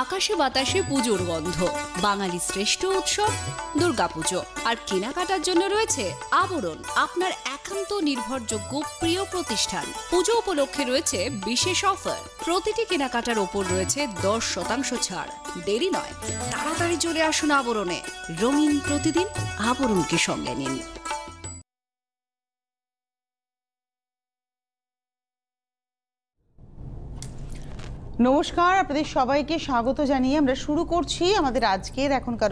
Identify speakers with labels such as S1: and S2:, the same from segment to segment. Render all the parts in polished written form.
S1: আকাশে বাতাসে পুজোর গন্ধ, বাঙালি শ্রেষ্ঠ উৎসব দুর্গাপুজো। আর কেনাকাটার জন্য রয়েছে আবরণ, আপনার একান্ত নির্ভরযোগ্য প্রিয় প্রতিষ্ঠান। পুজো উপলক্ষে রয়েছে বিশেষ অফার, প্রতিটি কেনাকাটার ওপর রয়েছে 10% ছাড়। দেরি নয়, তাড়াতাড়ি চলে আসুন আবরণে। রঙিন প্রতিদিন, আবরণকে সঙ্গে নিন।
S2: নমস্কার, আপনাদের সবাইকে স্বাগত জানিয়ে আমরা শুরু করছি আমাদের আজকের এখনকার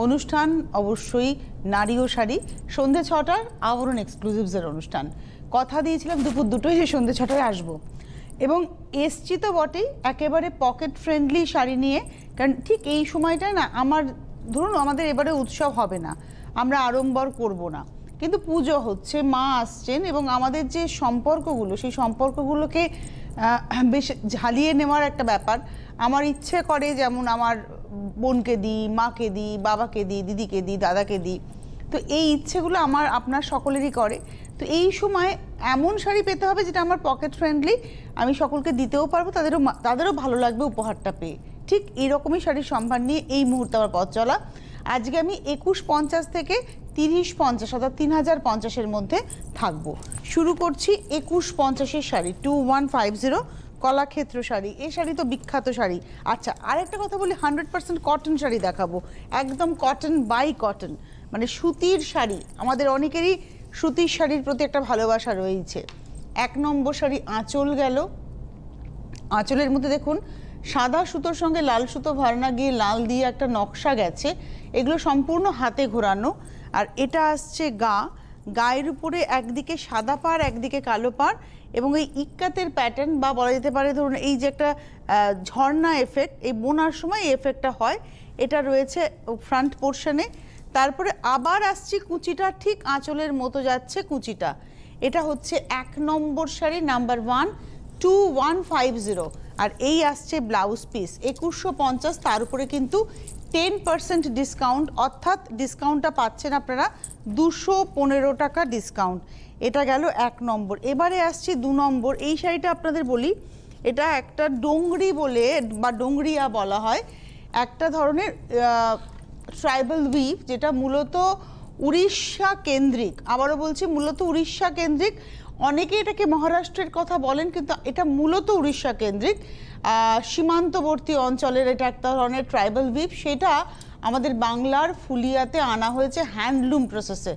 S2: অনুষ্ঠান অবশ্যই নারী ও শাড়ি। সন্ধ্যে 6টার আবরণ এক্সক্লুসিভসের অনুষ্ঠান। কথা দিয়েছিলাম দুপুর 2টোয় যে সন্ধ্যে 6টায় আসবো, এবং এসছি তো বটেই একেবারে পকেট ফ্রেন্ডলি শাড়ি নিয়ে। কারণ ঠিক এই সময়টায় না, ধরুন আমাদের এবারে উৎসব হবে না, আমরা আড়ম্বর করব না, কিন্তু পুজো হচ্ছে, মা আসছেন, এবং আমাদের যে সম্পর্কগুলো, সেই সম্পর্কগুলোকে বেশ ঝালিয়ে নেওয়ার একটা ব্যাপার। আমার ইচ্ছে করে যেমন আমার বোনকে দিই, মাকে দিই, বাবাকে দিই, দিদিকে দিই, দাদাকে দিই, তো এই ইচ্ছেগুলো আমার আপনার সকলেরই করে। তো এই সময় এমন শাড়ি পেতে হবে যেটা আমার পকেট ফ্রেন্ডলি, আমি সকলকে দিতেও পারবো, তাদেরও ভালো লাগবে উপহারটা পেয়ে। ঠিক এরকমই শাড়ির সম্ভার নিয়ে এই মুহূর্তে আমার পথ চলা। আজকে আমি 2150 থেকে 3050 অর্থাৎ 3050-এর মধ্যে থাকবো। শুরু করছি 2150-এর শাড়ি, 2150 কলাক্ষেত্র শাড়ি। এই শাড়ি তো বিখ্যাত শাড়ি। আচ্ছা, আরেকটা কথা বলি, 100% কটন শাড়ি দেখাবো, একদম কটন বাই কটন, মানে সুতির শাড়ি। আমাদের অনেকেরই সুতির শাড়ির প্রতি একটা ভালোবাসা রয়েছে। 1 নম্বর শাড়ি আঁচল গেল। আঁচলের মধ্যে দেখুন সাদা সুতোর সঙ্গে লাল সুতো ভরানা গিয়ে লাল দিয়ে একটা নকশা গেছে, এগুলো সম্পূর্ণ হাতে ঘোরানো। আর এটা আসছে গায়ের উপরে একদিকে সাদা পাড়, একদিকে কালো পাড়, এবং এই ইক্কাতের প্যাটার্ন, বা বলা যেতে পারে ধরুন এই যে একটা ঝর্ণা এফেক্ট, এই বোনার সময় এই এফেক্টটা হয়, এটা রয়েছে ফ্রন্ট পোর্শনে। তারপরে আবার আসছি কুচিটা, ঠিক আঁচলের মতো যাচ্ছে কুচিটা। এটা হচ্ছে 1 নম্বর শাড়ি, নাম্বার 1, 2150। আর এই আসছে ব্লাউজ পিস 2150, তার উপরে কিন্তু 10% ডিসকাউন্ট, অর্থাৎ ডিসকাউন্টটা পাচ্ছেন আপনারা 215 টাকা ডিসকাউন্ট। এটা গেল 1 নম্বর। এবারে আসছি 2 নম্বর। এই শাড়িটা আপনাদের বলি, এটা একটা ডোংরি বলে বা ডোংরিয়া বলা হয়, একটা ধরনের ট্রাইবাল উইভ, যেটা মূলত উড়িষ্যা কেন্দ্রিক। আবারও বলছি, মূলত উড়িষ্যা কেন্দ্রিক। অনেকে এটাকে মহারাষ্ট্রের কথা বলেন, কিন্তু এটা মূলত উড়িষ্যা কেন্দ্রিক। সীমান্তবর্তী অঞ্চলের এটা একটা ধরনের ট্রাইবাল উইভ, সেটা আমাদের বাংলার ফুলিয়াতে আনা হয়েছে হ্যান্ডলুম প্রসেসে।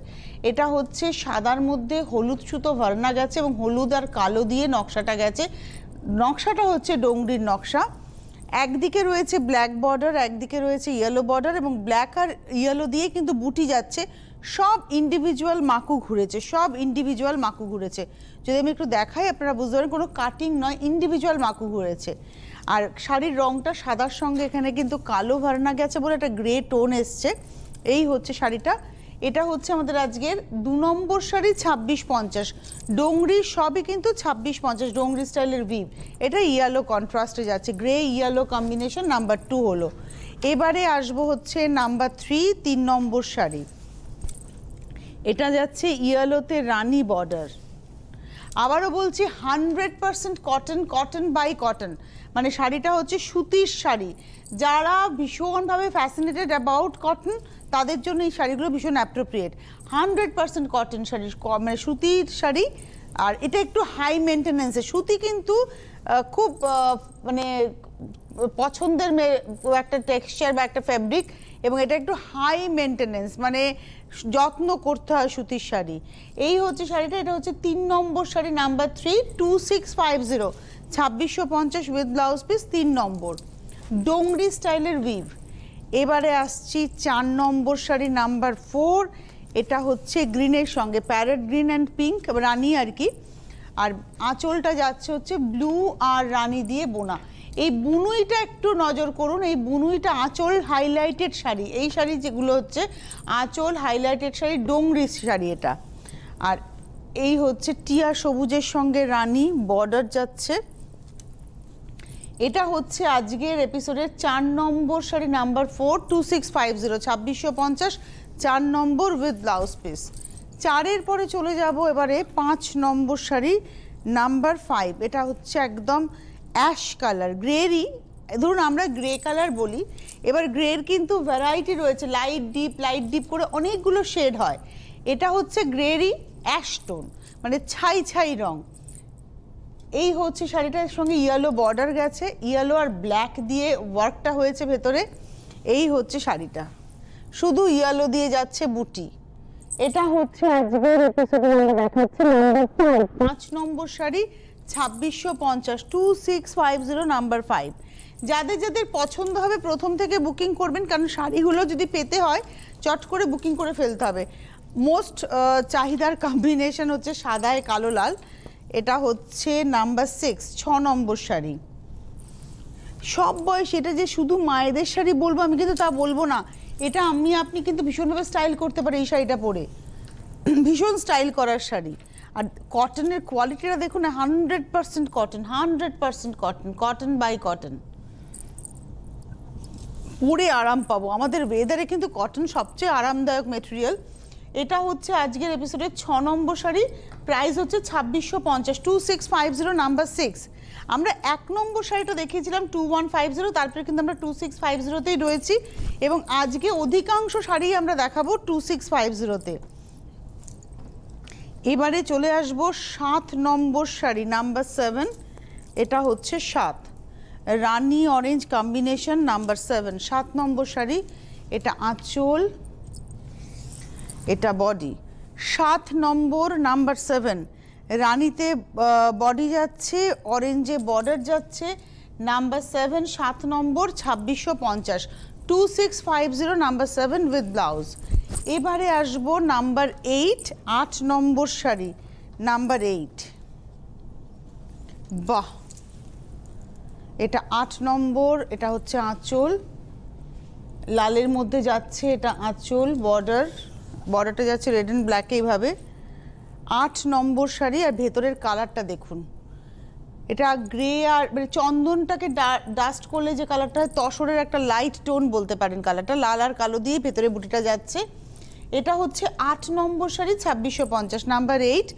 S2: এটা হচ্ছে সাদার মধ্যে হলুদ সুতো ভরানা গেছে, এবং হলুদ আর কালো দিয়ে নকশাটা গেছে। নকশাটা হচ্ছে ডোংরির নকশা। একদিকে রয়েছে ব্ল্যাক বর্ডার, একদিকে রয়েছে ইয়েলো বর্ডার, এবং ব্ল্যাক আর ইয়েলো দিয়ে কিন্তু বুটি যাচ্ছে। সব ইন্ডিভিজুয়াল মাকু ঘুরেছে, যদি আমি একটু দেখাই আপনারা বুঝতে পারেন, কোনো কাটিং নয়, ইন্ডিভিজুয়াল মাকু ঘুরেছে। আর শাড়ির রংটা সাদার সঙ্গে এখানে কিন্তু কালো ভরানা গেছে বলে একটা গ্রে টোন এসছে। এই হচ্ছে শাড়িটা। এটা হচ্ছে আমাদের আজকের 2 নম্বর শাড়ি, 2650। ডোংরি সবই কিন্তু 2650, ডোংরি স্টাইলের উইভ। এটা ইয়েলো কন্ট্রাস্টে যাচ্ছে, গ্রে ইয়েলো কম্বিনেশন, নাম্বার 2 হলো। এবারে আসবো হচ্ছে নাম্বার 3 নম্বর শাড়ি। এটা যাচ্ছে ইয়েলোতে রানী বর্ডার। আবারও বলছি 100% কটন বাই কটন, মানে শাড়িটা হচ্ছে সুতির শাড়ি। যারা ভীষণভাবে ফ্যাসিনেটেড অ্যাবাউট কটন, তাদের জন্য এই শাড়িগুলো ভীষণ অ্যাপ্রোপ্রিয়েট। 100% কটন শাড়ি, মানে সুতির শাড়ি। আর এটা একটু হাই মেনটেন্যান্সের। সুতি কিন্তু খুব মানে পছন্দের একটা টেক্সচার বা একটা ফ্যাব্রিক, এবং এটা একটু হাই মেনটেন্যান্স, মানে যত্ন করতে হয় সুতির শাড়ি। এই হচ্ছে শাড়িটা। এটা হচ্ছে 3 নম্বর sari, number 3, 2650, 2650 with blouse piece, 3 নম্বর, ডোংরি স্টাইলের উইভ। এবারে আসছি 4 নম্বর শাড়ি, নাম্বার 4। এটা হচ্ছে গ্রিনের সঙ্গে প্যারেট গ্রিন অ্যান্ড পিঙ্ক, রানী আর কি। আর আঁচলটা যাচ্ছে হচ্ছে ব্লু আর রানী দিয়ে বোনা। এই বুনুইটা একটু নজর করুন, এই বুনুইটা আঁচল হাইলাইটেড শাড়ি। এই শাড়ি যেগুলো হচ্ছে আঁচল হাইলাইটেড শাড়ি, ডোংরি শাড়ি এটা। আর এই হচ্ছে টিয়া সবুজের সঙ্গে রানী বর্ডার যাচ্ছে। এটা হচ্ছে আজকের এপিসোডের 4 নম্বর শাড়ি, নাম্বার 4, 2650, 2650, 4 নম্বর উইথ ব্লাউজ পিস। 4-এর পরে চলে যাব এবারে 5 নম্বর শাড়ি, নাম্বার 5। এটা হচ্ছে একদম অ্যাশ কালার, গ্রেরই ধরুন আমরা গ্রে কালার বলি, এবার গ্রের কিন্তু ভ্যারাইটি রয়েছে, লাইট ডিপ করে অনেকগুলো শেড হয়। এটা হচ্ছে গ্রেরই অ্যাশ টোন, মানে ছাই ছাই রং। এই হচ্ছে শাড়িটার সঙ্গে ইয়েলো বর্ডার গেছে, ইয়েলো আর ব্ল্যাক দিয়ে ওয়ার্কটা হয়েছে ভেতরে। এই হচ্ছে শাড়িটা, শুধু ইয়েলো দিয়ে যাচ্ছে বুটি। এটা হচ্ছে আজকের এপিসোডে আমরা দেখাচ্ছি নাম্বার 5 নম্বর শাড়ি, 2650, 2650 নাম্বার 5। যাদের যাদের পছন্দ হবে প্রথম থেকে বুকিং করবেন, কারণ শাড়িগুলো যদি পেতে হয় চট করে বুকিং করে ফেলতে হবে। মোস্ট চাহিদার কম্বিনেশন হচ্ছে সাদায় কালো লাল। এটা হচ্ছে নাম্বার 6, 6 নম্বর শাড়ি। সব বয়স, এটা যে শুধু মায়েদের শাড়ি বলবো আমি কিন্তু তা বলবো না, এটা আপনি কিন্তু ভীষণভাবে স্টাইল করতে পারে এই শাড়িটা পরে, ভীষণ স্টাইল করার শাড়ি। আর কটনের কোয়ালিটিটা দেখুন, 100% cotton, 100% cotton, cotton by cotton. পরে আরাম পাবো, আমাদের ওয়েদারে কিন্তু কটন সবচেয়ে আরামদায়ক মেটেরিয়াল। এটা হচ্ছে আজকের এপিসোডের 6 নম্বর শাড়ি, প্রাইস হচ্ছে 2650, 2650 নাম্বার 6। আমরা 1 নম্বর শাড়িটা দেখিয়েছিলাম 2150, তারপরে কিন্তু আমরা 2650তেই রয়েছি, এবং আজকে অধিকাংশ শাড়ি আমরা দেখাবো 2650তে। এবারে চলে আসবো 7 নম্বর শাড়ি, নাম্বার 7। এটা হচ্ছে 7, রানী অরেঞ্জ কম্বিনেশন, নাম্বার 7, 7 নম্বর শাড়ি। এটা আঁচল, এটা বডি। 7 নম্বর নাম্বার 7, রানীতে বডি যাচ্ছে, অরেঞ্জে বর্ডার যাচ্ছে, number 7, 7 number, 2650, 2650 number 7 with blouse. এবারে আসবো নাম্বার 8, 8 নম্বর শাড়ি, নাম্বার 8। বাহ, এটা 8 নম্বর, এটা হচ্ছে আঁচল, লালের মধ্যে যাচ্ছে, এটা আঁচল, বর্ডারটা যাচ্ছে রেড অ্যান্ড ব্ল্যাকে এইভাবে। 8 নম্বর শাড়ি, আর ভেতরের কালারটা দেখুন, এটা গ্রে আর মানে চন্দনটাকে ডাস্ট করলে যে কালারটা হয়, তসরের একটা লাইট টোন বলতে পারেন কালারটা, লাল আর কালো দিয়ে ভেতরে বুটিটা যাচ্ছে। এটা হচ্ছে 8 নম্বর শাড়ি, 2650, নাম্বার 8,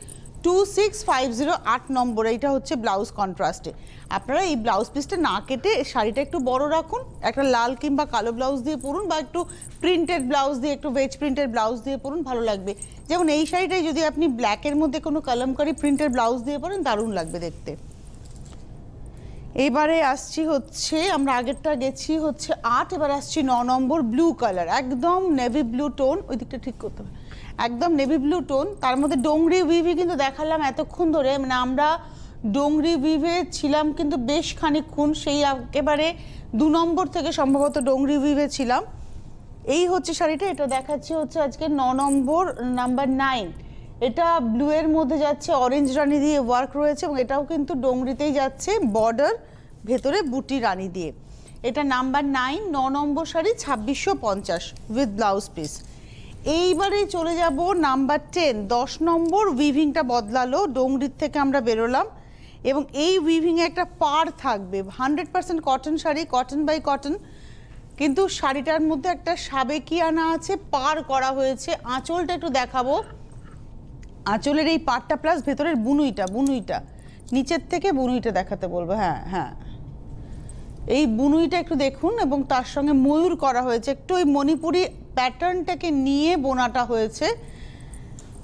S2: 2650, 8 নম্বর। এইটা হচ্ছে ব্লাউজ কন্ট্রাস্টে। আপনারা এই ব্লাউজ পিসটা না কেটে শাড়িটা একটু বড় রাখুন, একটা লাল কিংবা কালো ব্লাউজ দিয়ে পরুন, বা একটু প্রিন্টেড ব্লাউজ দিয়ে, একটু ভেজ প্রিন্টেড ব্লাউজ দিয়ে পরুন, ভালো লাগবে। যেমন এই শাড়িটাই যদি আপনি ব্ল্যাকের মধ্যে কোনো কলমকারি প্রিন্টেড ব্লাউজ দিয়ে পরেন, দারুণ লাগবে দেখতে। এবারে আসছি হচ্ছে, আমরা আগেরটা গেছি হচ্ছে 8, এবার আসছি 9 নম্বর, ব্লু কালার, একদম নেভি ব্লু টোন, ওই দিকটা ঠিক করতে হবে, একদম নেভি ব্লু টোন। তার মধ্যে ডোংরি উইভি কিন্তু দেখালাম এতক্ষণ ধরে, মানে আমরা ডোংরি উইভে ছিলাম কিন্তু বেশ খানিকক্ষণ, সেই একেবারে 2 নম্বর থেকে সম্ভবত ডোংরি উইভে ছিলাম। এই হচ্ছে শাড়িটা, এটা দেখাচ্ছি হচ্ছে আজকে 9 নম্বর, নাম্বার 9। এটা ব্লু এর মধ্যে যাচ্ছে, অরেঞ্জ রানী দিয়ে ওয়ার্ক রয়েছে, এবং এটাও কিন্তু ডোংরিতেই যাচ্ছে, বর্ডার, ভেতরে বুটি রানী দিয়ে। এটা number 9, 9 number sari, 2650 with blouse piece. এইবারে চলে যাব নাম্বার 10, 10 নম্বর। উইভিংটা বদলালো, ডোংরির থেকে আমরা বেরোলাম, এবং এই উইভিংয়ে একটা পাড় থাকবে, 100% cotton sari, cotton by cotton, কিন্তু শাড়িটার মধ্যে একটা সাবেকিয়ানা আছে, পাড় করা হয়েছে। আঁচলটা একটু দেখাবো, আঁচলের এই পাড়টা প্লাস ভেতরের বুনুইটা নিচের থেকে বুনুইটা দেখাতে বলবো, হ্যাঁ এই বুনুইটা একটু দেখুন, এবং তার সঙ্গে ময়ূর করা হয়েছে, একটু ওই মণিপুরি প্যাটার্নটাকে নিয়ে বোনাটা হয়েছে।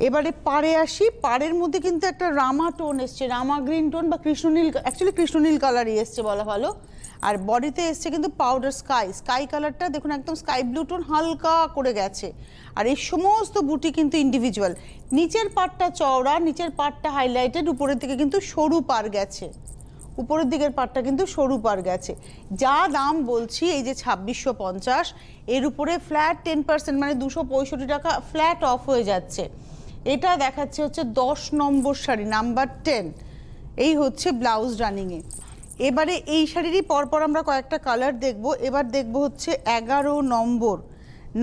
S2: এবারে পাড়ে আসি, পাড়ের মধ্যে কিন্তু একটা রামা টোন এসছে, রামা গ্রিন টোন বা কৃষ্ণনীল, অ্যাকচুয়ালি কৃষ্ণনীল কালারই এসছে বলা ভালো। আর বডিতে এসছে কিন্তু পাউডার স্কাই কালারটা দেখুন, একদম স্কাই ব্লু টোন হালকা করে গেছে। আর এই সমস্ত বুটি কিন্তু ইন্ডিভিজুয়াল, নিচের পাড়টা চওড়া, নিচের পাড়টা হাইলাইটেড, উপরের দিকে কিন্তু সরু পাড় গেছে, উপরের দিকের পাড়টা কিন্তু সরু পাড় গেছে। যা দাম বলছি এই যে 2650, এর উপরে ফ্ল্যাট 10%, মানে 265 টাকা ফ্ল্যাট অফ হয়ে যাচ্ছে। এটা দেখাচ্ছে হচ্ছে 10 নম্বর শাড়ি, নাম্বার 10। এই হচ্ছে ব্লাউজ রানিংয়ে। এবারে এই শাড়িরই পরপর আমরা কয়েকটা কালার দেখব। এবার দেখব হচ্ছে 11 নম্বর,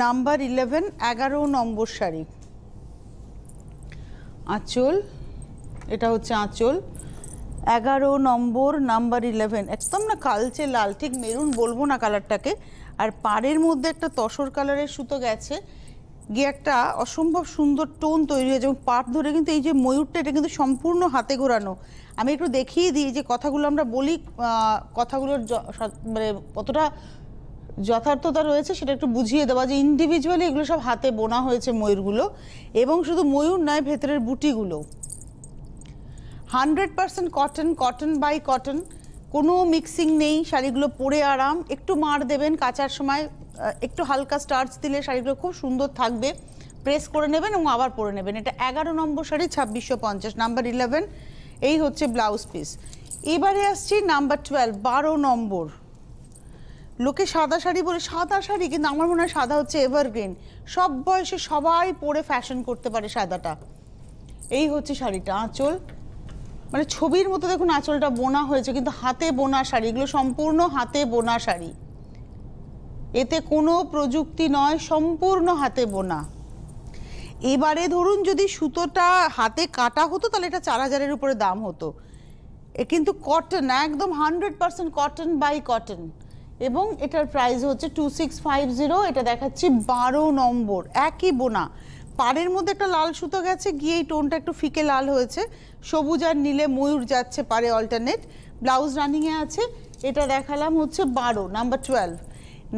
S2: নাম্বার 11, 11 নম্বর শাড়ি। আঁচল, এটা হচ্ছে আঁচল, 11 নম্বর, নাম্বার 11, একদম না কালচে লাল, ঠিক মেরুন বলবো না কালারটাকে। আর পাড়ের মধ্যে একটা তসর কালারের সুতো গেছে, গিয়ে একটা অসম্ভব সুন্দর টোন তৈরি হয়েছে এবং পাট ধরে কিন্তু এই যে ময়ূরটা এটা কিন্তু সম্পূর্ণ হাতে ঘোরানো। আমি একটু দেখিয়ে দিই যে কথাগুলো আমরা বলি, কথাগুলোর মানে কতটা যথার্থতা রয়েছে সেটা একটু বুঝিয়ে দেওয়া, যে ইন্ডিভিজুয়ালি এগুলো সব হাতে বোনা হয়েছে ময়ূরগুলো, এবং শুধু ময়ূর নয়, ভেতরের বুটিগুলো 100% কটন, কটন বাই কটন, কোনো মিক্সিং নেই। শাড়িগুলো পরে আরাম, একটু মার দেবেন কাচার সময়, একটু হালকা স্টার্চ দিলে শাড়িগুলো খুব সুন্দর থাকবে। প্রেস করে নেবেন এবং আবার পরে নেবেন। এটা 11 নম্বর শাড়ি, 2650, নাম্বার 11। এই হচ্ছে ব্লাউজ পিস। এবারে আসছি নাম্বার 12, 12 নম্বর। লোকে সাদা শাড়ি বলে, সাদা শাড়ি, কিন্তু আমার মনে হয় সাদা হচ্ছে এভারগ্রিন, সব বয়সে সবাই পরে ফ্যাশন করতে পারে সাদাটা। এই হচ্ছে শাড়িটা, আঁচল মানে ছবির মতো দেখুন আঁচলটা বোনা হয়েছে, কিন্তু হাতে বোনা শাড়ি, এগুলো সম্পূর্ণ হাতে বোনা শাড়ি, এতে কোনো প্রযুক্তি নয়, সম্পূর্ণ হাতে বোনা। এবারে ধরুন যদি সুতোটা হাতে কাটা হতো তাহলে এটা 4000-এর উপরে দাম হতো। কিন্তু কটন, একদম 100% কটন বাই কটন, এবং এটার প্রাইস হচ্ছে 2650। এটা দেখাচ্ছি 12 নম্বর, একই বোনা। পাড়ের মধ্যে একটা লাল সুতো গেছে, গিয়ে এই টোনটা একটু ফিকে লাল হয়েছে, সবুজ আর নীলে ময়ূর যাচ্ছে পাড়ে অল্টারনেট। ব্লাউজ রানিংয়ে আছে। এটা দেখালাম হচ্ছে 12, নাম্বার 12।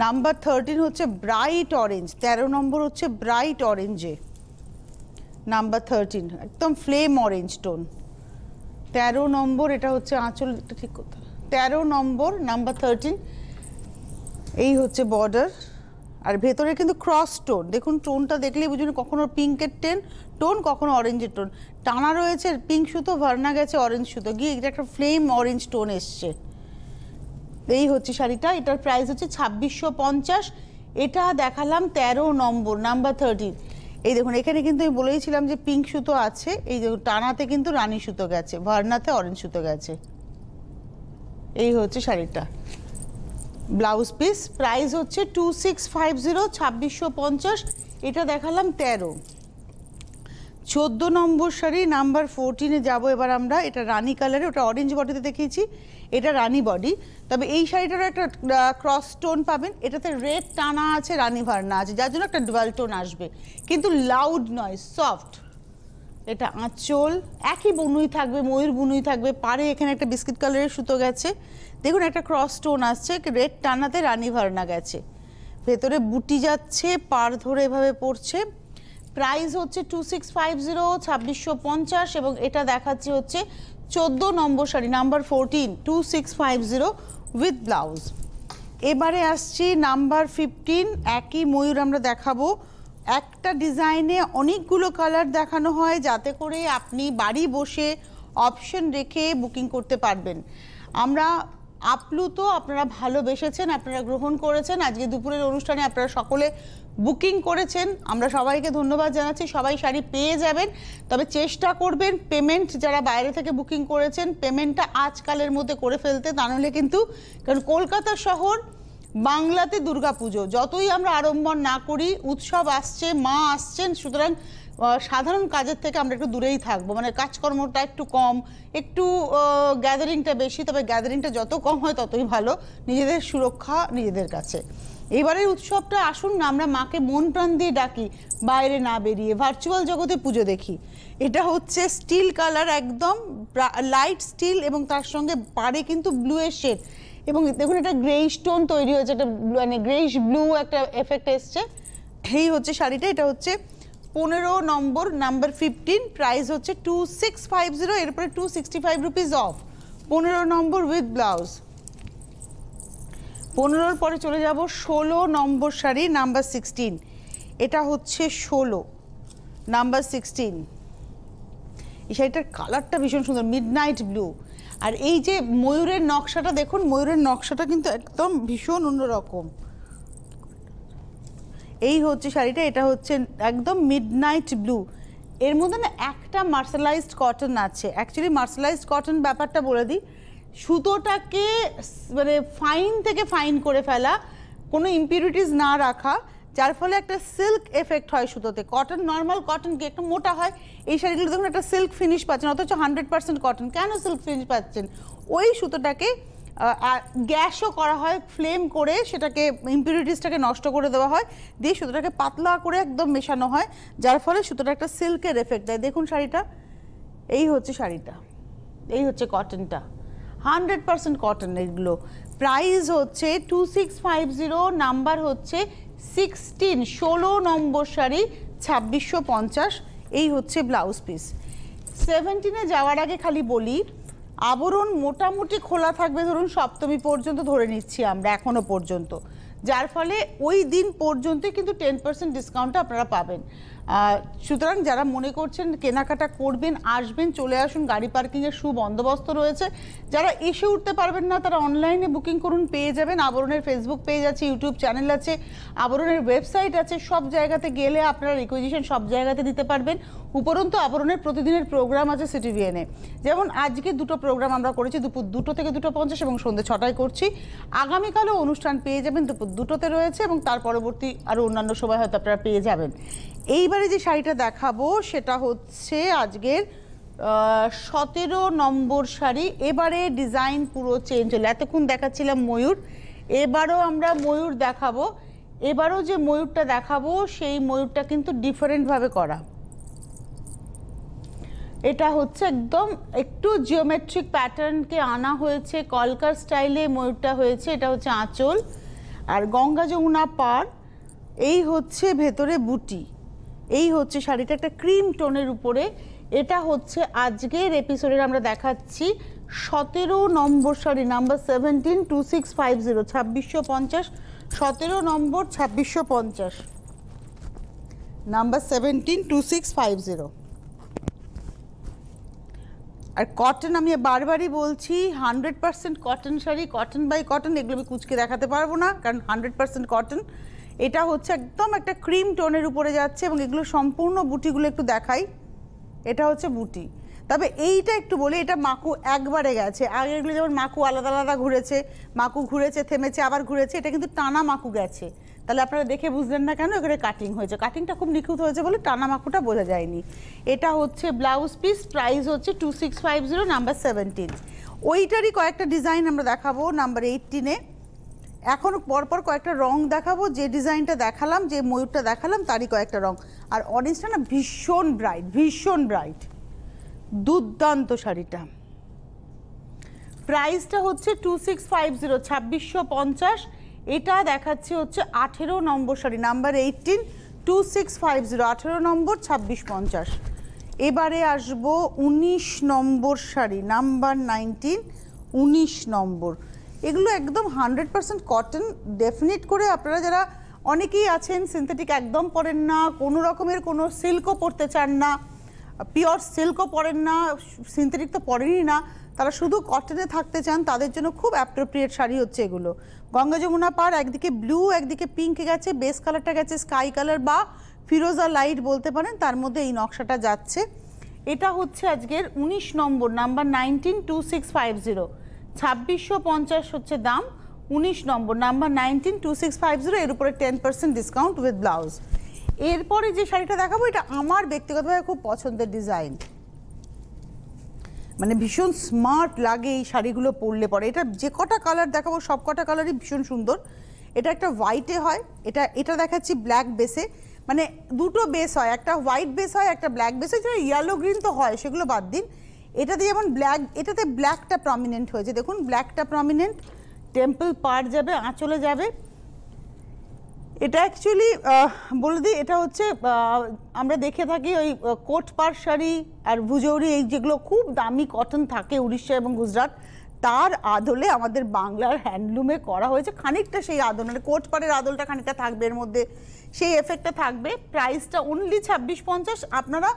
S2: নাম্বার 13 হচ্ছে ব্রাইট অরেঞ্জ, 13 নম্বর হচ্ছে ব্রাইট অরেঞ্জে, নাম্বার 13 একদম ফ্লেম অরেঞ্জ টোন, 13 নম্বর। এটা হচ্ছে আঁচল, এটা ঠিক করতে, 13 নম্বর, নাম্বার 13। এই হচ্ছে বর্ডার, আর ভেতরে কিন্তু ক্রস টোন, দেখুন টোনটা দেখলেই বুঝুন, কখনো পিঙ্কের টোন, কখনো অরেঞ্জের টোন, টানা রয়েছে পিঙ্ক সুতো, ভার্না গেছে অরেঞ্জ সুতো, গিয়ে এটা একটা ফ্লেম অরেঞ্জ টোন এসছে। এই হচ্ছে শাড়িটা, এটার প্রাইস হচ্ছে 2650। এটা দেখালাম 13 নম্বর, নাম্বার 13। এই দেখুন এখানে কিন্তু আমি বলেইছিলাম যে পিঙ্ক সুতো আছে, এই দেখুন টানাতে কিন্তু রানী সুতো গেছে, ভার্নাতে অরেঞ্জ সুতো গেছে। এই হচ্ছে শাড়িটা, ব্লাউজ পিস, প্রাইস হচ্ছে 2650, 2650। এটা দেখালাম 13। 14 নম্বর শাড়ি, নাম্বার 14-এ যাবো এবার আমরা। এটা রানী কালারে, ওটা অরেঞ্জ বডিতে দেখিয়েছি, এটা রানী বডি। তবে এই শাড়িটারও একটা ক্রস টোন পাবেন, এটাতে রেড টানা আছে, রানী ভার্না আছে, যার জন্য একটা ডুয়াল টোন আসবে, কিন্তু লাউড নয়, সফট। এটা আঁচল, একই বুনুই থাকবে, ময়ূর বুনুই থাকবে, পাড়ে এখানে একটা বিস্কিট কালারের সুতো গেছে, দেখুন একটা ক্রস টোন আসছে, রেড টানাতে রানী ভার্না গেছে, ভেতরে বুটি যাচ্ছে, পাড় ধরে এভাবে পড়ছে। প্রাইস হচ্ছে 2650, 2650, এবং এটা দেখাচ্ছি হচ্ছে 14 নম্বর শাড়ি, নাম্বার 14, 2650 উইথ ব্লাউজ। এবারে আসছি নাম্বার 15, একই ময়ূর আমরা দেখাবো। একটা ডিজাইনে অনেকগুলো কালার দেখানো হয়, যাতে করে আপনি বাড়ি বসে অপশন রেখে বুকিং করতে পারবেন। আমরা আপ্লুত, আপনারা ভালোবেসেছেন, আপনারা গ্রহণ করেছেন, আজকে দুপুরের অনুষ্ঠানে আপনারা সকলে বুকিং করেছেন, আমরা সবাইকে ধন্যবাদ জানাচ্ছি। সবাই শাড়ি পেয়ে যাবেন, তবে চেষ্টা করবেন পেমেন্ট, যারা বাইরে থেকে বুকিং করেছেন পেমেন্টটা আজকালের মধ্যে করে ফেলতে, তা নাহলে কিন্তু, কারণ কলকাতা শহর, বাংলাতে দুর্গাপুজো, যতই আমরা আড়ম্বর না করি, উৎসব আসছে, মা আসছেন, সুতরাং সাধারণ কাজের থেকে আমরা একটু দূরেই থাকবো, মানে কাজকর্মটা একটু কম, একটু গ্যাদারিংটা বেশি, তবে গ্যাদারিংটা যত কম হয় ততই ভালো, নিজেদের সুরক্ষা নিজেদের কাছে। এবারের উৎসবটা আসুন না, আমরা মাকে মন প্রাণ দিয়ে ডাকি, বাইরে না বেরিয়ে ভার্চুয়াল জগতে পুজো দেখি। এটা হচ্ছে স্টিল কালার, একদম লাইট স্টিল, এবং তার সঙ্গে পাড়ে কিন্তু ব্লু এর শেড, এবং দেখুন এটা গ্রেইশ টোন তৈরি হয়েছে, একটা মানে গ্রেইশ ব্লু একটা এফেক্ট এসছে। এই হচ্ছে শাড়িটা, এটা হচ্ছে 15 নম্বর, নাম্বার 15, প্রাইস হচ্ছে 2650, এরপরে 265 রুপিস অফ, 15 নম্বর উইথ ব্লাউজ। 15-র পরে চলে যাব 16 নম্বর শাড়ি, নাম্বার 16। এটা হচ্ছে 16, নাম্বার 16। এই শাড়িটার কালারটা ভীষণ সুন্দর, মিডনাইট ব্লু, আর এই যে ময়ূরের নকশাটা দেখুন, ময়ূরের নকশাটা কিন্তু একদম ভীষণ অন্যরকম। এই হচ্ছে শাড়িটা, এটা হচ্ছে একদম মিডনাইট ব্লু, এর মধ্যে না একটা মার্শালাইজড কটন আছে। অ্যাকচুয়ালি মার্শালাইজড কটন ব্যাপারটা বলে দিই, সুতোটাকে মানে ফাইন থেকে ফাইন করে ফেলা, কোনো ইম্পিউরিটিস না রাখা, যার ফলে একটা সিল্ক এফেক্ট হয় সুতোতে। কটন, নর্মাল কটন কি একটু মোটা হয়, এই শাড়িগুলো দেখুন একটা সিল্ক ফিনিশ পাচ্ছেন, অথচ 100% কটন। কেন সিল্ক ফিনিশ পাচ্ছেন? ওই সুতোটাকে গ্যাসও করা হয়, ফ্লেম করে সেটাকে ইম্পিউরিটিসটাকে নষ্ট করে দেওয়া হয়, দিয়ে সুতোটাকে পাতলা করে একদম মেশানো হয়, যার ফলে সুতোটা একটা সিল্কের এফেক্ট দেয়। দেখুন শাড়িটা, এই হচ্ছে শাড়িটা, এই হচ্ছে কটনটা, 100% কটন এগুলো। প্রাইস হচ্ছে 2650, নাম্বার হচ্ছে 16 নম্বর শাড়ি 2650। এই হচ্ছে ব্লাউজ পিস। 17-এ যাওয়ার আগে খালি বলি, আবরণ মোটামুটি খোলা থাকবে ধরুন সপ্তমী পর্যন্ত ধরে নিচ্ছি আমরা এখনো পর্যন্ত, যার ফলে ওই দিন পর্যন্তই কিন্তু 10% ডিসকাউন্টটা আপনারা পাবেন। সুতরাং যারা মনে করছেন কেনাকাটা করবেন, আসবেন, চলে আসুন, গাড়ি পার্কিংয়ের সুবন্দোবস্ত রয়েছে। যারা এসে উঠতে পারবেন না তারা অনলাইনে বুকিং করুন, পেয়ে যাবেন। আবরণের ফেসবুক পেজ আছে, ইউটিউব চ্যানেল আছে, আবরণের ওয়েবসাইট আছে, সব জায়গাতে গেলে আপনারা রিকুইজিশন সব জায়গাতে দিতে পারবেন। উপরন্তু আবরণের প্রতিদিনের প্রোগ্রাম আছে সিটিভিএনে, যেমন আজকে দুটো প্রোগ্রাম আমরা করেছি, দুপুর 2টো থেকে 2:50 এবং সন্ধ্যে 6টায় করছি। আগামীকালও অনুষ্ঠান পেয়ে যাবেন, দুপুর 2টোতে রয়েছে এবং তার পরবর্তী আরও অন্যান্য সময় হয়তো আপনারা পেয়ে যাবেন। এইবারে যে শাড়িটা দেখাবো সেটা হচ্ছে আজকের 17 নম্বর শাড়ি। এবারে ডিজাইন পুরো চেঞ্জ হলো, এতক্ষণ দেখাচ্ছিলাম ময়ূর, এবারও আমরা ময়ূর দেখাবো। এবারও যে ময়ূরটা দেখাবো সেই ময়ূরটা কিন্তু ডিফারেন্টভাবে করা। এটা হচ্ছে একদম একটু জিওমেট্রিক প্যাটার্নকে আনা হয়েছে, কলকার স্টাইলে ময়ূরটা হয়েছে। এটা হচ্ছে আঁচল আর গঙ্গা যমুনা পাড়, এই হচ্ছে ভেতরে বুটি, এই হচ্ছে শাড়িটা একটা ক্রিম টোনের উপরে। এটা হচ্ছে আজকের এপিসোডের আমরা দেখাচ্ছি 17 number sari, number 17, 2650, 2650, 17 number 2650, number 17, 2650। আর কটন, আমি বারবারই বলছি 100% cotton sari, cotton by cotton, এগুলো আমি কুচকে দেখাতে পারবো না কারণ 100% কটন। এটা হচ্ছে একদম একটা ক্রিম টোনের উপরে যাচ্ছে এবং এগুলো সম্পূর্ণ বুটিগুলো একটু দেখাই। এটা হচ্ছে বুটি, তবে এইটা একটু বলি, এটা মাকু একবারে গেছে। আগে এগুলো যেমন মাকু আলাদা আলাদা ঘুরেছে, মাকু ঘুরেছে থেমেছে আবার ঘুরেছে, এটা কিন্তু টানা মাকু গেছে। তাহলে আপনারা দেখে বুঝলেন না কেন এখানে কাটিং হয়েছে, কাটিংটা খুব নিখুঁত হয়েছে বলে টানা মাকুটা বোঝা যায়নি। এটা হচ্ছে ব্লাউজ পিস, প্রাইস হচ্ছে 2650, নাম্বার 17। ওইটারই কয়েকটা ডিজাইন আমরা দেখাবো নাম্বার 18-এ। এখন পরপর কয়েকটা রং দেখাবো, যে ডিজাইনটা দেখালাম, যে ময়ূরটা দেখালাম তারই কয়েকটা রং। আর অরেঞ্জটা না ভীষণ ব্রাইট, ভীষণ ব্রাইট, দুর্দান্ত শাড়িটা। প্রাইসটা হচ্ছে 2650, 2650। এটা দেখাচ্ছে হচ্ছে 18 নম্বর শাড়ি, নাম্বার 18, 2650, 18 নম্বর 2650। এবারে আসবো 19 নম্বর শাড়ি, নাম্বার 19, 19 নম্বর। এগুলো একদম 100% কটন। ডেফিনেট করে আপনারা যারা অনেকেই আছেন সিনথেটিক একদম পরেন না, কোনো রকমের কোনো সিল্কও পরতে চান না, পিওর সিল্কও পরেন না, সিনথেটিক তো পরেনই না, তারা শুধু কটনে থাকতে চান, তাদের জন্য খুব অ্যাপ্রোপ্রিয়েট শাড়ি হচ্ছে এগুলো। গঙ্গা যমুনা পাড়, একদিকে ব্লু একদিকে পিঙ্ক গেছে, বেস কালারটা গেছে স্কাই কালার বা ফিরোজা লাইট বলতে পারেন, তার মধ্যে এই নকশাটা যাচ্ছে। এটা হচ্ছে আজকের 19 নম্বর, নাম্বার 19, 2650, 2650 হচ্ছে দাম। 19 নম্বর, নাম্বার 19, 2650, এর উপরে 10% ডিসকাউন্ট উইথ ব্লাউজ। এরপরে যে শাড়িটা দেখাবো এটা আমার ব্যক্তিগতভাবে খুব পছন্দের ডিজাইন, মানে ভীষণ স্মার্ট লাগে এই শাড়িগুলো পরলে পরে। এটা যে কটা কালার দেখাবো সব কটা কালারই ভীষণ সুন্দর। এটা একটা হোয়াইটে হয়, এটা দেখাচ্ছি ব্ল্যাক বেসে, মানে দুটো বেস হয়, একটা হোয়াইট বেস হয় একটা ব্ল্যাক বেস হয়, যেটা ইয়েলো গ্রিন তো হয় সেগুলো বাদ দিন। এটাতে যেমন ব্ল্যাক, এটাতে ব্ল্যাকটা প্রমিনেন্ট হয়েছে, দেখুন ব্ল্যাকটা প্রমিনেন্ট, টেম্পল পার যাবে, আঁচলে যাবে। এটা অ্যাকচুয়ালি বলে দিই, এটা হচ্ছে আমরা দেখে থাকি ওই কোট পার শাড়ি আর ভুজৌরি, এই যেগুলো খুব দামি কটন থাকে উড়িষ্যা এবং গুজরাট, তার আদলে আমাদের বাংলার হ্যান্ডলুমে করা হয়েছে খানিকটা সেই আদল, মানে কোট পাড়ের আদলটা খানিকটা থাকবে এর মধ্যে, সেই এফেক্টটা থাকবে। প্রাইসটা অনলি 2650, আপনারা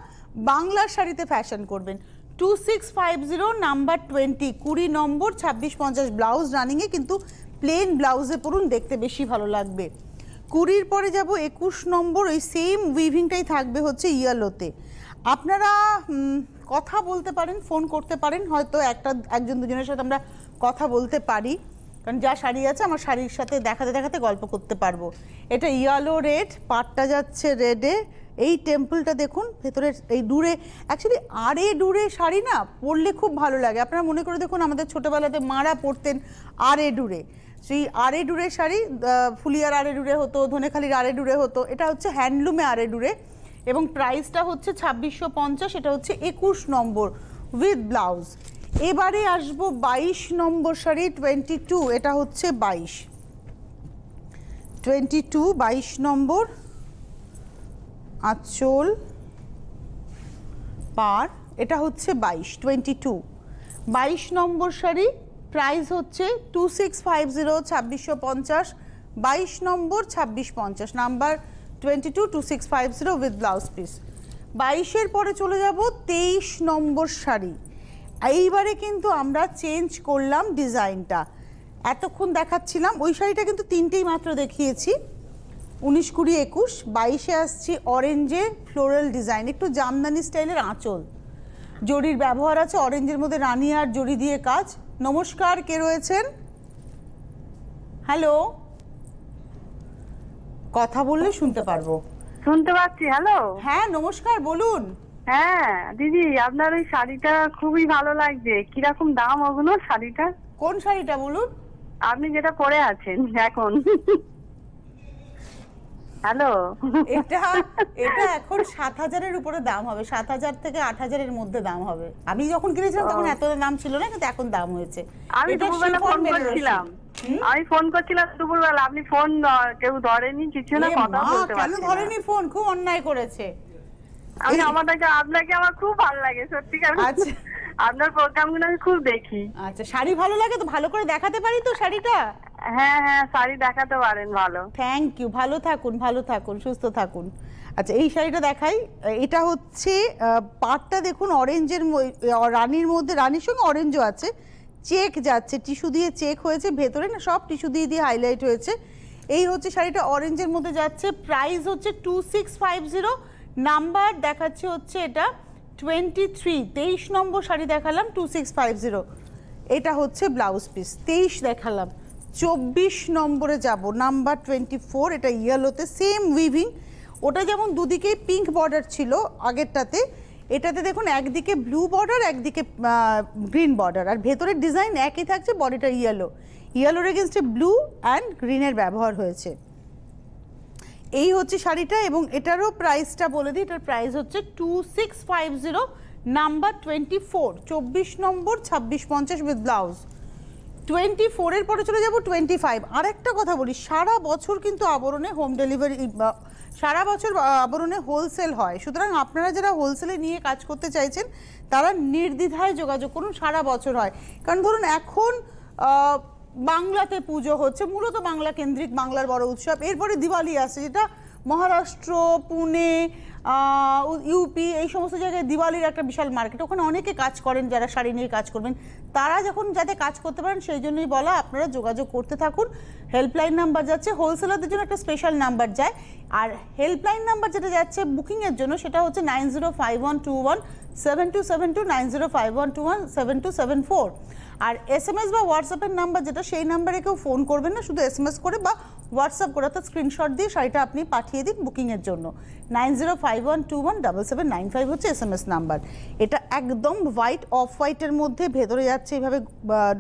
S2: বাংলার শাড়িতে ফ্যাশন করবেন। 2650, নাম্বার 20, 20 নম্বর 2650, ব্লাউজ রানিংয়ে, কিন্তু প্লেন ব্লাউজে পরুন, দেখতে বেশি ভালো লাগবে। 20 পরে যাব 21 নম্বর, ওই সেম উইভিংটাই থাকবে হচ্ছে ইয়েলোতে। আপনারা কথা বলতে পারেন, ফোন করতে পারেন, হয়তো একজন দুজনের সাথে আমরা কথা বলতে পারি, কারণ যা শাড়ি আছে আমার শাড়ির সাথে দেখাতে দেখাতে গল্প করতে পারবো। এটা ইয়েলো রেড, পাটটা যাচ্ছে রেডে, এই টেম্পলটা দেখুন, ভেতরের এই ডুরে, অ্যাকচুয়ালি আড়ে ডুরে শাড়ি না পরলে খুব ভালো লাগে। আপনারা মনে করে দেখুন, আমাদের ছোটোবেলাতে মারা পরতেন আড়ে ডুরে, সেই আড়ে ডুরে শাড়ি, ফুলিয়ার আড়ে ডুরে হতো, ধনেখালির আড়ে ডুরে হতো। এটা হচ্ছে হ্যান্ডলুমে আড়ে ডুরে এবং প্রাইসটা হচ্ছে 2650, এটা হচ্ছে 21 নম্বর উইথ ব্লাউজ। এবারে আসবো 22 নম্বর শাড়ি, 22, এটা হচ্ছে 22 নম্বর, আঁচল পার, এটা হচ্ছে 22 নম্বর শাড়ি, প্রাইস হচ্ছে 2650, 2650, 22 নম্বর 2650, নাম্বার 22, 2650 উইথ ব্লাউজ পিস। 22-এর পরে চলে যাব 23 নম্বর শাড়ি। এইবারে কিন্তু আমরা চেঞ্জ করলাম ডিজাইনটা, এতক্ষণ দেখাচ্ছিলাম ওই শাড়িটা কিন্তু তিনটেই মাত্র দেখিয়েছি, 19, 20, 21। 22-এ আসছি অরেঞ্জে ফ্লোরাল ডিজাইন, একটু জামদানি স্টাইলের আঁচল, জরির ব্যবহার আছে, অরেঞ্জের মধ্যে রানী আর জরি দিয়ে কাজ। নমস্কার, কে রয়েছেন? হ্যালো, কথা বললে শুনতে পারবো।
S3: শুনতে পাচ্ছি। হ্যালো,
S2: হ্যাঁ নমস্কার, বলুন।
S3: হ্যাঁ দিদি, আপনার ওই শাড়িটা খুবই ভালো লাগছে। কিরকম দাম ওগুলো শাড়িটা?
S2: কোন শাড়িটা বলুন?
S3: আপনি যেটা পরে আছেন এখন। হ্যালো,
S2: এটা এখন 7000-এর উপরে দাম হবে, 7000 থেকে 8000-এর মধ্যে দাম হবে। আমি যখন কিনেছিলাম তখন এত দাম ছিল না, কিন্তু এখন দাম হয়েছে।
S3: আমি দুপুরবেলা ফোন করছিলাম, দুপুরবেলা, আপনি ফোন কেউ ধরেনি, কিছু না, কথা বলতে
S2: কেন
S3: পারছি না।
S2: ধরেনি ফোন? খুব অন্যায় করেছে।
S3: আমি আপনাকে আমার খুব ভালো লাগে সত্যি।
S2: আচ্ছা,
S3: আপনার প্রোগ্রামগুলো আমি খুব দেখি।
S2: আচ্ছা, শাড়ি ভালো লাগে তো ভালো করে দেখাতে পারি তো শাড়িটা?
S3: হ্যাঁ হ্যাঁ, শাড়ি দেখাতে পারেন ভালো।
S2: থ্যাংক ইউ, ভালো থাকুন, সুস্থ থাকুন। আচ্ছা, এই শাড়িটা দেখাই। এটা হচ্ছে পাটটা দেখুন অরেঞ্জের, রানীর মধ্যে, রানীর সঙ্গে অরেঞ্জও আছে, চেক যাচ্ছে, টিস্যু দিয়ে চেক হয়েছে, ভেতরে না সব টিস্যু দিয়ে হাইলাইট হয়েছে। এই হচ্ছে শাড়িটা, অরেঞ্জের মধ্যে যাচ্ছে, প্রাইস হচ্ছে 2650, নাম্বার দেখাচ্ছে হচ্ছে এটা 23, 23 নম্বর শাড়ি দেখালাম 2650, এটা হচ্ছে ব্লাউজ পিস। 23 দেখালাম, 24 নম্বরে যাব, নাম্বার 24, এটা ইয়েলোতে, সেম উইভিং, ওটা যেমন দুদিকেই পিঙ্ক বর্ডার ছিল আগেরটাতে, এটাতে দেখুন একদিকে ব্লু বর্ডার, একদিকে গ্রিন বর্ডার, আর ভেতরের ডিজাইন একই থাকছে, বডিটা ইয়েলোর এগেনস্টে ব্লু অ্যান্ড গ্রিনের ব্যবহার হয়েছে। এই হচ্ছে শাড়িটা এবং এটারও প্রাইসটা বলে দিই, এটার প্রাইস হচ্ছে 2650, নাম্বার 24, 24 নম্বর 2650 উইথ ব্লাউজ। 24-এর পরে চলে যাব 25। আর একটা কথা বলি, সারা বছর কিন্তু আবরণে হোম ডেলিভারি, সারা বছর আবরণে হোলসেল হয়, সুতরাং আপনারা যারা হোলসেলে নিয়ে কাজ করতে চাইছেন তারা নির্দ্বিধায় যোগাযোগ করুন, সারা বছর হয়। কারণ ধরুন এখন বাংলাতে পুজো হচ্ছে, মূলত বাংলা কেন্দ্রিক, বাংলার বড় উৎসব, এরপরে দিওয়ালি আসছে, যেটা মহারাষ্ট্র, পুনে, ইউপি, এই সমস্ত জায়গায় দিওয়ালির একটা বিশাল মার্কেট, ওখানে অনেকে কাজ করেন, যারা শাড়ি নিয়ে কাজ করবেন তারা যখন যাতে কাজ করতে পারেন সেই জন্যই বলা, আপনারা যোগাযোগ করতে থাকুন। হেল্পলাইন নাম্বার যাচ্ছে, হোলসেলারদের জন্য একটা স্পেশাল নাম্বার যায়, আর হেল্পলাইন নাম্বার যেটা যাচ্ছে বুকিংয়ের জন্য সেটা হচ্ছে 9051217272, 9051217274। আর SMS বা হোয়াটসঅ্যাপের নাম্বার যেটা, সেই নাম্বারে কেউ ফোন করবেন না, শুধু SMS করে বা হোয়াটসঅ্যাপ করে, অর্থাৎ স্ক্রিনশট দিয়ে শাড়িটা আপনি পাঠিয়ে দিন বুকিংয়ের জন্য। 9051217795 হচ্ছে SMS নাম্বার। এটা একদম হোয়াইট, অফ হোয়াইটের মধ্যে, ভেতরে যাচ্ছে এইভাবে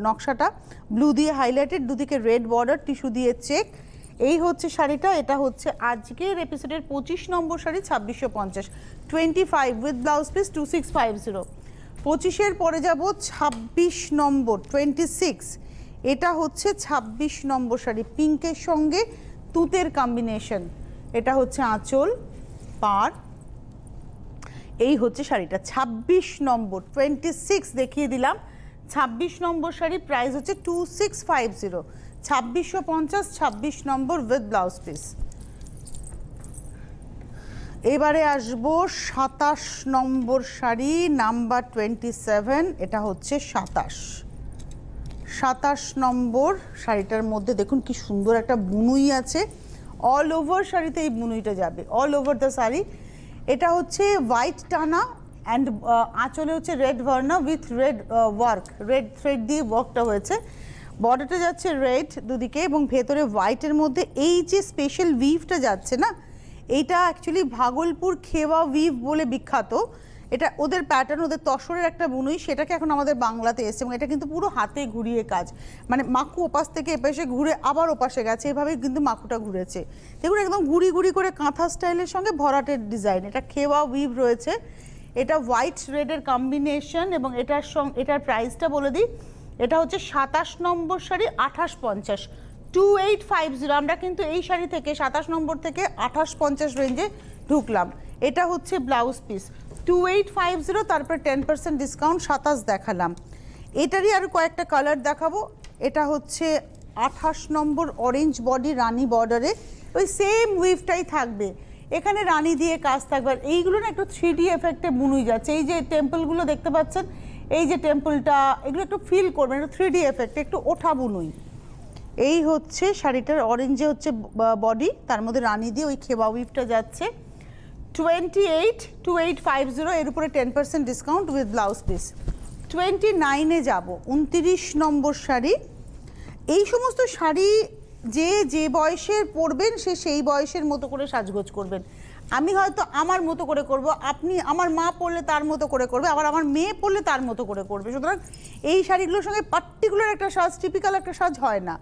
S2: নকশাটা, ব্লু দিয়ে হাইলাইটেড, দুদিকে রেড বর্ডার, টিস্যু দিয়ে চেক। এই হচ্ছে শাড়িটা, এটা হচ্ছে আজকের এপিসোডের 25 নম্বর শাড়ি, 2650, 25 উইথ ব্লাউজ পিস 2650। 25-এর পরে যাব 26 নম্বর, 26, এটা হচ্ছে 26 নম্বর শাড়ি, পিঙ্কের সঙ্গে তুঁতের কম্বিনেশন, এটা হচ্ছে আঁচল পাড়, এই হচ্ছে শাড়িটা 26 নম্বর, 26 দেখিয়ে দিলাম। 26 নম্বর শাড়ি, প্রাইস হচ্ছে 2650, 2650, 26 নম্বর উইথ ব্লাউজ পিস। এবারে আসবো 27 নম্বর শাড়ি, নাম্বার 27, এটা হচ্ছে 27 নম্বর শাড়িটার মধ্যে দেখুন কি সুন্দর একটা বুনুই আছে, অল ওভার শাড়িতে এই বুনুইটা যাবে, অল ওভার দ্য শাড়ি। এটা হচ্ছে হোয়াইট টানা অ্যান্ড আঁচলে হচ্ছে red Verna with red work, red thread দিয়ে ওয়ার্কটা হয়েছে, বর্ডারটা যাচ্ছে রেড দুদিকে এবং ভেতরে হোয়াইটের মধ্যে এই যে স্পেশাল উইভটা যাচ্ছে না, এইটা অ্যাকচুয়ালি ভাগলপুর খেওয়া উইভ বলে বিখ্যাত। এটা ওদের প্যাটার্ন, ওদের তসরের একটা বুনুই, সেটাকে এখন আমাদের বাংলাতে এসছে এবং এটা কিন্তু পুরো হাতে ঘুরিয়ে কাজ, মানে মাকু ওপাশ থেকে এপাশে ঘুরে আবার ওপাশে গেছে, এভাবেই কিন্তু মাকুটা ঘুরেছে। দেখুন একদম ঘুরি ঘুরি করে কাঁথা স্টাইলের সঙ্গে ভরাটের ডিজাইন। এটা খেওয়া উইভ রয়েছে, এটা হোয়াইট রেডের কম্বিনেশন এবং এটার প্রাইসটা বলে দিই, এটা হচ্ছে 27 নম্বর শাড়ি 2850, 2850। আমরা কিন্তু এই শাড়ি থেকে 27 নম্বর থেকে 2850 রেঞ্জে ঢুকলাম। এটা হচ্ছে ব্লাউজ পিস 2850, তারপরে 10% ডিসকাউন্ট 27 দেখালাম। এটারই আরও কয়েকটা কালার দেখাবো। এটা হচ্ছে 28 নম্বর অরেঞ্জ বডি রানি বর্ডারে, ওই সেম উইভটাই থাকবে, এখানে রানি দিয়ে কাজ থাকবে। আর এইগুলো না একটু 3D এফেক্টে বুনুই যাচ্ছে, এই যে টেম্পলগুলো দেখতে পাচ্ছেন, এই যে টেম্পলটা, এগুলো একটু ফিল করবেন, একটু 3D এফেক্ট, একটু ওঠা বুনুই। এই হচ্ছে শাড়িটার অরেঞ্জে হচ্ছে বডি, তার মধ্যে রানি দিয়ে ওই খেবা উইভটা যাচ্ছে। 2850, এর উপরে 10% ডিসকাউন্ট উইথ ব্লাউজ পিস। 29-এ যাব, 29 নম্বর শাড়ি। এই সমস্ত শাড়ি যে বয়সের পরবেন সে সেই বয়সের মতো করে সাজগোজ করবেন। আমি হয়তো আমার মতো করে করব, আপনি আমার মা পরলে তার মতো করে করবে, আবার আমার মেয়ে পরলে তার মতো করে করবে। সুতরাং এই শাড়িগুলোর সঙ্গে পার্টিকুলার একটা সাজ, টিপিক্যাল একটা সাজ হয় না।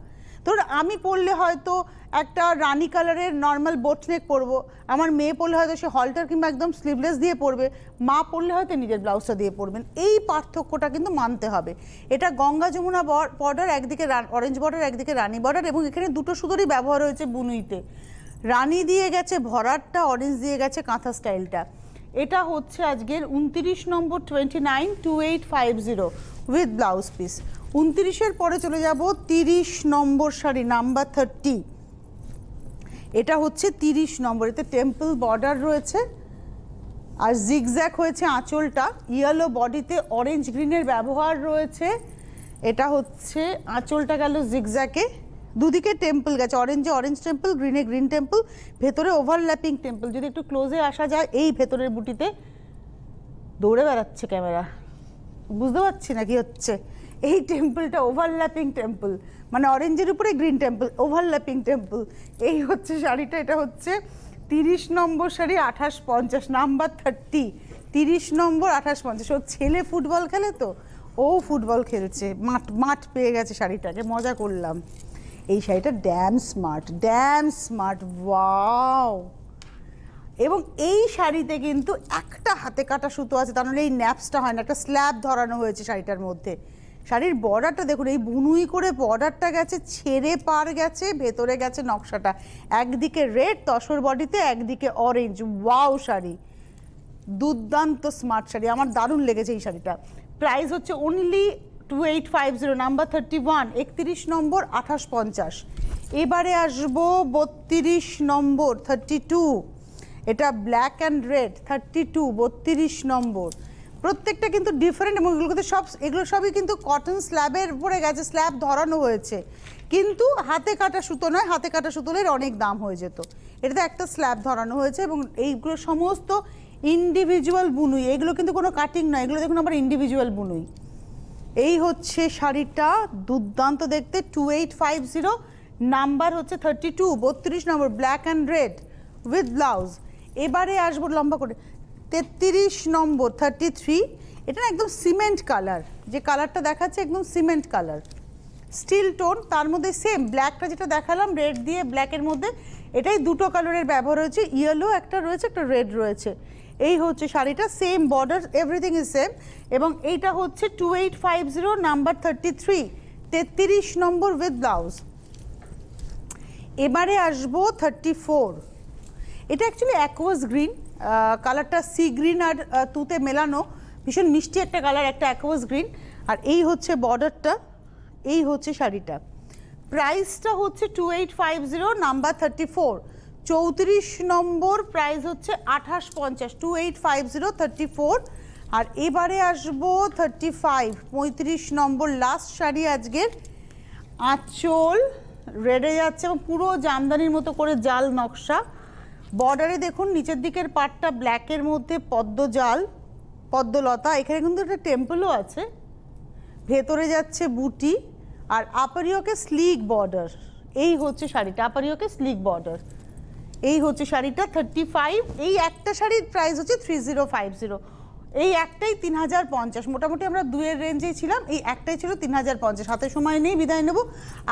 S2: ধরুন আমি পরলে হয়তো একটা রানি কালারের নর্মাল বোটনেক পরবো, আমার মেয়ে পরলে হয়তো সে হলটার কিংবা একদম স্লিভলেস দিয়ে পরবে, মা পরলে হয়তো নিজের ব্লাউজটা দিয়ে পরবেন। এই পার্থক্যটা কিন্তু মানতে হবে। এটা গঙ্গা যমুনা বর্ডার, একদিকে অরেঞ্জ বর্ডার, একদিকে রানি বর্ডার, এবং এখানে দুটো সুতোরই ব্যবহার হয়েছে বুনুইতে। রানি দিয়ে গেছে ভরাটটা, অরেঞ্জ দিয়ে গেছে কাঁথা স্টাইলটা। এটা হচ্ছে আজকের 29 নম্বর 29, 2850 উইথ ব্লাউজ পিস। 29-এর পরে চলে যাব 30 নম্বর শাড়ি নাম্বার 30। এটা হচ্ছে 30 নম্বর, এতে টেম্পল বর্ডার রয়েছে আর জিগজ্যাগ হয়েছে আঁচলটা, ইয়েলো বডিতে অরেঞ্জ গ্রিনের ব্যবহার রয়েছে। এটা হচ্ছে আঁচলটা গেল জিগজ্যাগে, দুদিকে টেম্পল গেছে, অরেঞ্জে অরেঞ্জ টেম্পল, গ্রিনে গ্রিন টেম্পল, ভেতরে ওভারল্যাপিং টেম্পল। যদি একটু ক্লোজে আসা যায়, এই ভেতরের বুটিতে দৌড়ে বেড়াচ্ছে ক্যামেরা, বুঝতে পারছি না কি হচ্ছে। এই টেম্পলটা ওভারল্যাপিং টেম্পল, মানে অরেঞ্জের উপরে গ্রিন টেম্পল, ওভারল্যাপিং টেম্পল। এই হচ্ছে শাড়িটা, এটা হচ্ছে 30 নম্বর শাড়ি 2850, নাম্বার 30, 30 নম্বর 2850। ও ছেলে ফুটবল খেলে তো, ও ফুটবল খেলছে, মাঠ পেয়ে গেছে শাড়িটাকে, মজা করলাম। এই শাড়িটা ড্যাম স্মার্ট, ওয়াও। এবং এই শাড়িতে কিন্তু একটা হাতে কাটা সুতো আছে, তার মানে এই ন্যাপসটা হয় না, একটা স্ল্যাব ধরানো হয়েছে শাড়িটার মধ্যে। শাড়ির বর্ডারটা দেখুন, এই বুনুই করে বর্ডারটা গেছে, ছেড়ে পার গেছে, ভেতরে গেছে নকশাটা, একদিকে রেড তসর বডিতে, একদিকে অরেঞ্জ। ওয়াও শাড়ি, দুর্দান্ত স্মার্ট শাড়ি, আমার দারুণ লেগেছে এই শাড়িটা। প্রাইস হচ্ছে অনলি 2850, নাম্বার 31, 31 নম্বর 2850। এবারে আসবো 32 নম্বর 32, এটা ব্ল্যাক অ্যান্ড রেড 32, 32 নম্বর। প্রত্যেকটা কিন্তু ডিফারেন্ট এবং এগুলো সবই কিন্তু কটন স্ল্যাবের উপরে গেছে, স্ল্যাব ধরানো হয়েছে, কিন্তু হাতে কাটা সুতো নয়, হাতে কাটা সুতোর অনেক দাম হয়ে যেত। এটাতে একটা স্ল্যাব ধরানো হয়েছে এবং এইগুলো সমস্ত ইন্ডিভিজুয়াল বুনুই, এগুলো কিন্তু কোনো কাটিং নয়, এগুলো দেখুন আবার ইন্ডিভিজুয়াল বুনুই। এই হচ্ছে শাড়িটা, দুর্দান্ত দেখতে, 2850, নাম্বার হচ্ছে 32, 32 নম্বর, black and red with blouse. এবারে আসবো লম্বা করে 33 নম্বর 33, এটা একদম সিমেন্ট কালার, যে কালারটা দেখাচ্ছে একদম সিমেন্ট কালার, স্টিল টোন, তার মধ্যে সেম ব্ল্যাকটা যেটা দেখালাম রেড দিয়ে ব্ল্যাকের মধ্যে, এটাই দুটো কালারের ব্যবহার হয়েছে, ইয়েলো একটা রয়েছে, একটা রেড রয়েছে। এই হচ্ছে শাড়িটা, same border, everything is same. এবং এইটা হচ্ছে 2850, নাম্বার 33, 33 নম্বর উইথ ব্লাউজ। এবারে আসবো 34, এটা অ্যাকচুয়ালি অ্যাকোয়াস গ্রিন, কালারটা সি গ্রিন আর তুতে মেলানো, ভীষণ মিষ্টি একটা কালার, একটা অ্যাকোয়াস গ্রিন। আর এই হচ্ছে বর্ডারটা, এই হচ্ছে শাড়িটা। প্রাইসটা হচ্ছে 2850, নাম্বার 34, 34 নম্বর, প্রাইস হচ্ছে 2850, 2850, 34। আর এবারে আসবো 35, 35 নম্বর, লাস্ট শাড়ি আজকের। আঁচল রেডে যাচ্ছে এবং পুরো জামদানির মতো করে জাল নকশা, বর্ডারে দেখুন নিচের দিকের পাটটা ব্ল্যাকের মধ্যে পদ্মজাল, পদ্মলতা, এখানে কিন্তু একটা টেম্পলও আছে, ভেতরে যাচ্ছে বুটি, আর আপারিওকে স্লিক বর্ডার। এই হচ্ছে শাড়িটা, আপারিওকে স্লিক বর্ডার। এই হচ্ছে শাড়িটা 35, এই একটা শাড়ির প্রাইস হচ্ছে 3050, এই একটাই 3050, মোটামুটি আমরা দুয়ের রেঞ্জেই ছিলাম, এই একটাই ছিল 3050। হাতে সময় নেই, বিদায় নেব।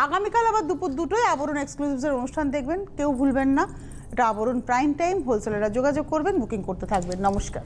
S2: আগামীকাল আবার দুপুর 2টোয় আবরণ এক্সক্লুসিভসের অনুষ্ঠান দেখবেন, কেউ ভুলবেন না। এটা আবরণ প্রাইম টাইম, হোলসেলাররা যোগাযোগ করবেন, বুকিং করতে থাকবেন। নমস্কার।